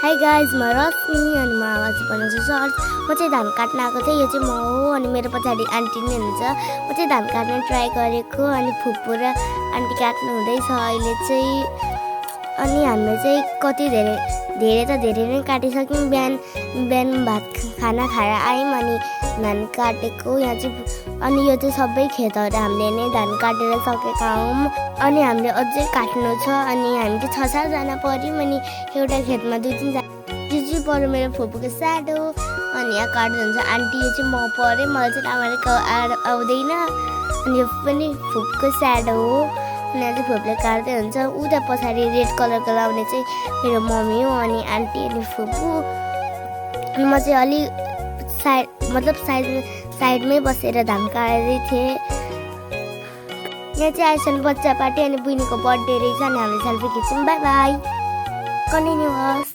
Hi guys म रश्मि अनि म आवाज बनाउँछु सर्च। म चाहिँ धान काट्न आएको थिएँ। यो चाहिँ म हो अनि मेरो पछाडि आन्टी नै हुनुहुन्छ। म चाहिँ धान काट्न ट्राई गरेको अनि फुपू र आन्टी काट्नु हुँदैछ अहिले चाहिँ। अनि हामीले चाहिँ कति धेरै त धेरै नै काटिसक्यौँ। बिहान भात खाना खाएर आयौँ अनि धान काटेको यहाँ चाहिँ। अनि यो चाहिँ सबै खेतहरू हामीले नै धान काटेर सकेका हौँ अनि हामीले अझै काट्नु छ। अनि हामी चाहिँ 6-7 जना पऱ्यौँ अनि एउटा खेतमा 2-3 जना जुजु पऱ्यो मेरो फुपूको स्याडो। अनि यहाँ काट्दै हुन्छ आन्टी। यो चाहिँ म परेँ, मलाई चाहिँ राम्ररी आउँदैन। अनि यो पनि फुपूको स्याडो हो अनि यहाँ चाहिँ फुपूले काट्दै हुन्छ। उता पछाडि रेड कलरको लाउने चाहिँ मेरो मम्मी हो अनि आन्टी अनि फुपू। अनि म चाहिँ अलि साइडमै बसेर धान काट्दै थिएँ। यहाँ चाहिँ आइसन बच्चा पार्टी अनि बहिनीको बर्थडे रहेछ अनि हामीले सेल्फी खिच्यौँ। बाई बाई, कन्टिन्यू होस्।